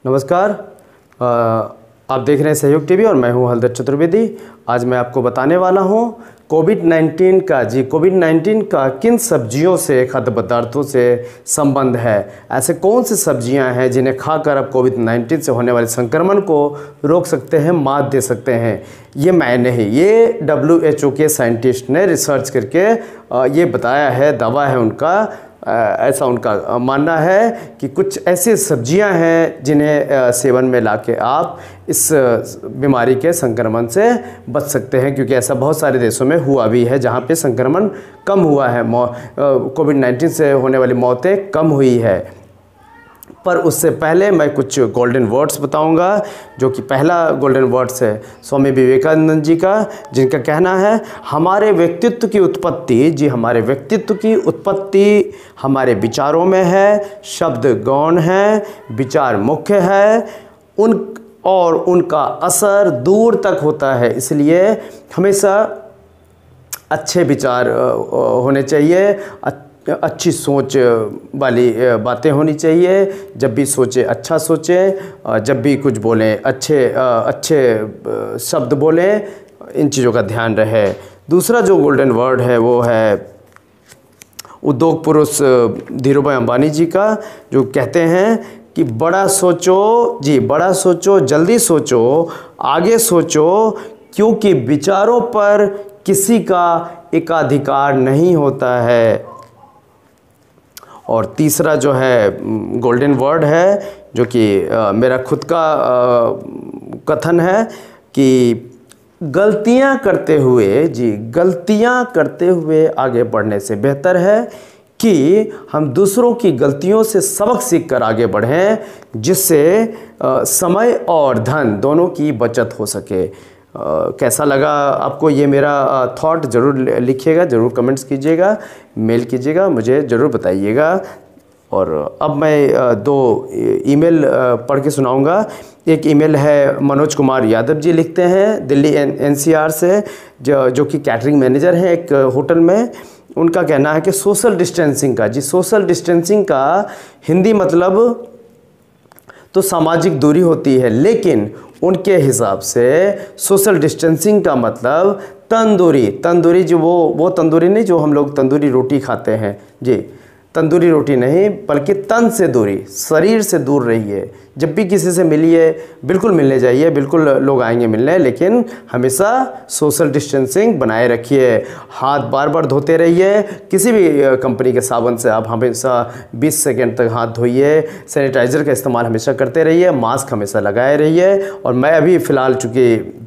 नमस्कार। आप देख रहे हैं सहयोग टीवी और मैं हूं हलदर चतुर्वेदी। आज मैं आपको बताने वाला हूं कोविड-19 का किन सब्जियों से, खाद्य पदार्थों से संबंध है। ऐसे कौन सी सब्जियां हैं जिन्हें खाकर आप कोविड-19 से होने वाले संक्रमण को रोक सकते हैं, मात दे सकते हैं। ये मैं नहीं, ये WHO के साइंटिस्ट ने रिसर्च करके ये बताया है, दावा है उनका। ऐसा उनका मानना है कि कुछ ऐसी सब्जियां हैं जिन्हें सेवन में लाके आप इस बीमारी के संक्रमण से बच सकते हैं, क्योंकि ऐसा बहुत सारे देशों में हुआ भी है जहां पे संक्रमण कम हुआ है, कोविड-19 से होने वाली मौतें कम हुई है। पर उससे पहले मैं कुछ गोल्डन वर्ड्स बताऊंगा, जो कि पहला गोल्डन वर्ड्स है स्वामी विवेकानंद जी का, जिनका कहना है हमारे व्यक्तित्व की उत्पत्ति, हमारे व्यक्तित्व की उत्पत्ति हमारे विचारों में है। शब्द गौण है, विचार मुख्य है, और उनका असर दूर तक होता है। इसलिए हमेशा अच्छे विचार होने चाहिए, अच्छी सोच वाली बातें होनी चाहिए। जब भी सोचें अच्छा सोचें, जब भी कुछ बोलें अच्छे शब्द बोलें, इन चीज़ों का ध्यान रहे। दूसरा जो गोल्डन वर्ड है वो है उद्योग पुरुष धीरूभाई अंबानी जी का, जो कहते हैं कि बड़ा सोचो, बड़ा सोचो, जल्दी सोचो, आगे सोचो, क्योंकि विचारों पर किसी का एकाधिकार नहीं होता है। और तीसरा जो है गोल्डन वर्ड है, जो कि मेरा खुद का कथन है कि गलतियां करते हुए आगे बढ़ने से बेहतर है कि हम दूसरों की गलतियों से सबक सीखकर आगे बढ़ें, जिससे समय और धन दोनों की बचत हो सके। कैसा लगा आपको ये मेरा थॉट? ज़रूर लिखिएगा, ज़रूर कमेंट्स कीजिएगा, मेल कीजिएगा, मुझे ज़रूर बताइएगा। और अब मैं दो ईमेल पढ़ के सुनाऊंगा। एक ईमेल है मनोज कुमार यादव जी, लिखते हैं दिल्ली NCR से, जो कि कैटरिंग मैनेजर हैं एक होटल में। उनका कहना है कि सोशल डिस्टेंसिंग का हिंदी मतलब तो सामाजिक दूरी होती है, लेकिन उनके हिसाब से सोशल डिस्टेंसिंग का मतलब तंदूरी जो वो तंदूरी नहीं जो हम लोग तंदूरी रोटी खाते हैं जी, तंदूरी रोटी नहीं, बल्कि तन से दूरी, शरीर से दूर रहिए। जब भी किसी से मिलिए बिल्कुल मिलने जाइए, बिल्कुल लोग आएंगे मिलने, लेकिन हमेशा सोशल डिस्टेंसिंग बनाए रखिए। हाथ बार बार धोते रहिए। किसी भी कंपनी के साबुन से आप हमेशा 20 सेकंड तक हाथ धोइए। सैनिटाइज़र का इस्तेमाल हमेशा करते रहिए। मास्क हमेशा लगाए रहिए। और मैं अभी फ़िलहाल चूँकि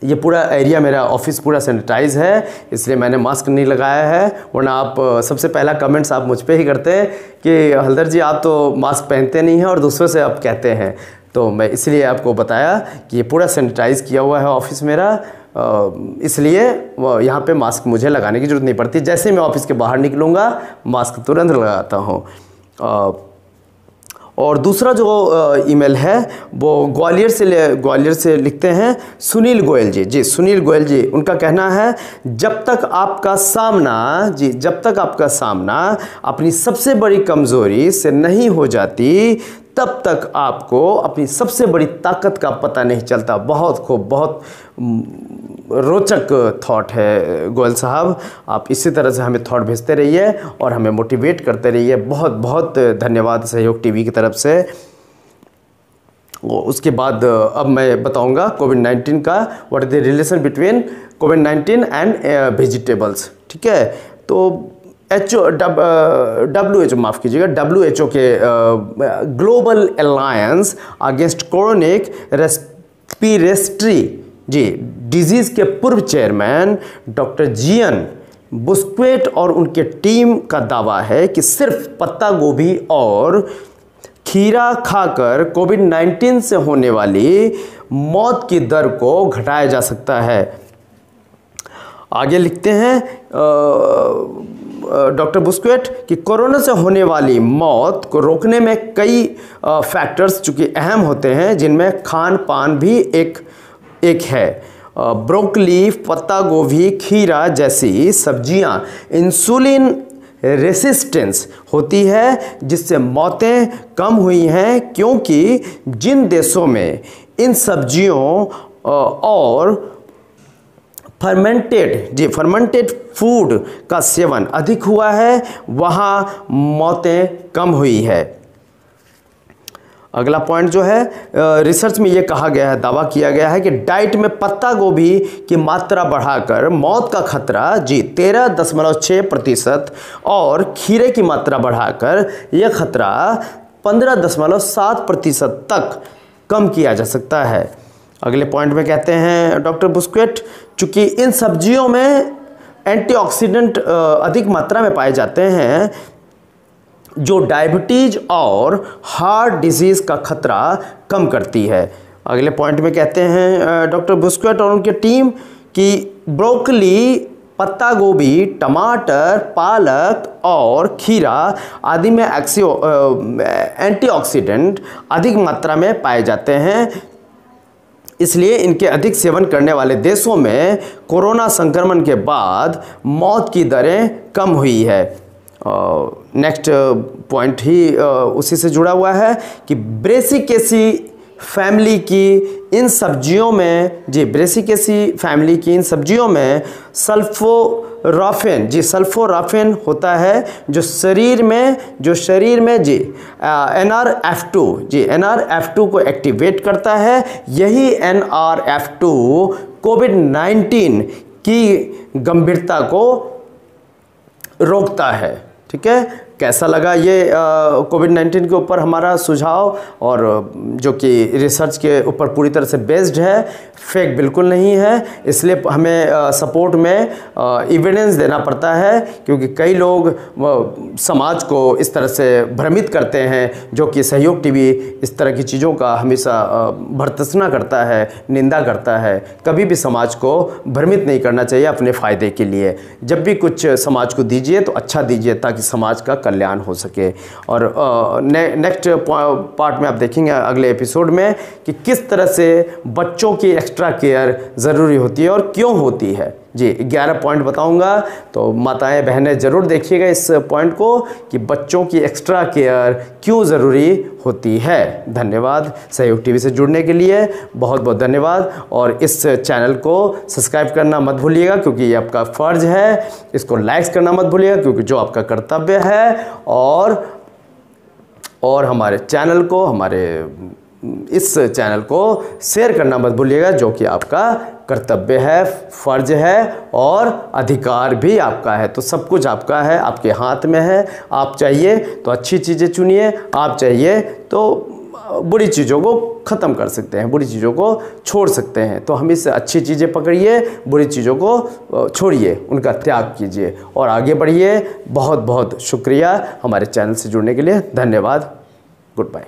ये पूरा एरिया, मेरा ऑफिस पूरा सैनिटाइज है, इसलिए मैंने मास्क नहीं लगाया है। वरना आप सबसे पहला कमेंट्स आप मुझ पे ही करते हैं कि हलदर जी आप तो मास्क पहनते नहीं हैं और दूसरों से आप कहते हैं। तो मैं इसलिए आपको बताया कि ये पूरा सैनिटाइज किया हुआ है ऑफिस मेरा, इसलिए यहाँ पे मास्क मुझे लगाने की ज़रूरत नहीं पड़ती। जैसे मैं ऑफिस के बाहर निकलूँगा मास्क तुरंत लगाता हूँ। और दूसरा जो ईमेल है वो ग्वालियर से लिखते हैं सुनील गोयल जी। सुनील गोयल जी, उनका कहना है जब तक आपका सामना अपनी सबसे बड़ी कमज़ोरी से नहीं हो जाती, तब तक आपको अपनी सबसे बड़ी ताकत का पता नहीं चलता। बहुत खूब, बहुत रोचक थॉट है गोयल साहब। आप इसी तरह से हमें थॉट भेजते रहिए और हमें मोटिवेट करते रहिए। बहुत बहुत धन्यवाद सहयोग टीवी की तरफ से। उसके बाद अब मैं बताऊंगा कोविड-19 का what is the relation between covid and vegetables. ठीक है, तो WHO के global alliance against chronic respiratory disease के पूर्व चेयरमैन डॉक्टर जियन बुस्क्वेट और उनके टीम का दावा है कि सिर्फ पत्ता गोभी और खीरा खाकर कोविड-19 से होने वाली मौत की दर को घटाया जा सकता है। आगे लिखते हैं डॉक्टर बुस्क्वेट कि कोरोना से होने वाली मौत को रोकने में कई फैक्टर्स चूँकि अहम होते हैं, जिनमें खान पान भी एक है। ब्रोकली, पत्ता गोभी, खीरा जैसी सब्जियां इंसुलिन रेसिस्टेंस होती है, जिससे मौतें कम हुई हैं, क्योंकि जिन देशों में इन सब्जियों और फर्मेंटेड फूड का सेवन अधिक हुआ है, वहाँ मौतें कम हुई है। अगला पॉइंट जो है, रिसर्च में ये कहा गया है, दावा किया गया है कि डाइट में पत्ता गोभी की मात्रा बढ़ाकर मौत का खतरा 13.6% और खीरे की मात्रा बढ़ाकर यह खतरा 15.7% तक कम किया जा सकता है। अगले पॉइंट में कहते हैं डॉक्टर बुस्क्वेट, चूँकि इन सब्जियों में एंटीऑक्सीडेंट अधिक मात्रा में पाए जाते हैं, जो डायबिटीज और हार्ट डिजीज़ का खतरा कम करती है। अगले पॉइंट में कहते हैं डॉक्टर बुस्क्वेट और उनकी टीम कि ब्रोकली, पत्ता गोभी, टमाटर, पालक और खीरा आदि में एंटीऑक्सीडेंट अधिक मात्रा में पाए जाते हैं, इसलिए इनके अधिक सेवन करने वाले देशों में कोरोना संक्रमण के बाद मौत की दरें कम हुई है। नेक्स्ट पॉइंट ही उसी से जुड़ा हुआ है कि ब्रेसिकेसी फैमिली की इन सब्जियों में सल्फोराफिन होता है, जो शरीर में NRF2 को एक्टिवेट करता है। यही NRF2 कोविड-19 की गंभीरता को रोकता है। ठीक है, कैसा लगा ये कोविड-19 के ऊपर हमारा सुझाव, और जो कि रिसर्च के ऊपर पूरी तरह से बेस्ड है, फेक बिल्कुल नहीं है। इसलिए हमें सपोर्ट में एविडेंस देना पड़ता है, क्योंकि कई लोग समाज को इस तरह से भ्रमित करते हैं, जो कि सहयोग टीवी इस तरह की चीज़ों का हमेशा भर्त्सना करता है, निंदा करता है। कभी भी समाज को भ्रमित नहीं करना चाहिए अपने फ़ायदे के लिए। जब भी कुछ समाज को दीजिए तो अच्छा दीजिए, ताकि समाज का कल्याण हो सके। और नेक्स्ट पार्ट में आप देखेंगे अगले एपिसोड में कि किस तरह से बच्चों की एक्स्ट्रा केयर ज़रूरी होती है और क्यों होती है। जी 11 पॉइंट बताऊंगा, तो माताएं बहनें ज़रूर देखिएगा इस पॉइंट को कि बच्चों की एक्स्ट्रा केयर क्यों ज़रूरी होती है। धन्यवाद सहयोग टीवी से जुड़ने के लिए, बहुत बहुत धन्यवाद। और इस चैनल को सब्सक्राइब करना मत भूलिएगा, क्योंकि ये आपका फ़र्ज है। इसको लाइक्स करना मत भूलिएगा, क्योंकि जो आपका कर्तव्य है। और हमारे चैनल को, इस चैनल को शेयर करना मत भूलिएगा, जो कि आपका कर्तव्य है, फ़र्ज है और अधिकार भी आपका है। तो सब कुछ आपका है, आपके हाथ में है। आप चाहिए तो अच्छी चीज़ें चुनिए, आप चाहिए तो बुरी चीज़ों को ख़त्म कर सकते हैं, बुरी चीज़ों को छोड़ सकते हैं। तो हमेशा अच्छी चीज़ें पकड़िए, बुरी चीज़ों को छोड़िए, उनका त्याग कीजिए और आगे बढ़िए। बहुत बहुत शुक्रिया हमारे चैनल से जुड़ने के लिए। धन्यवाद। Good bye.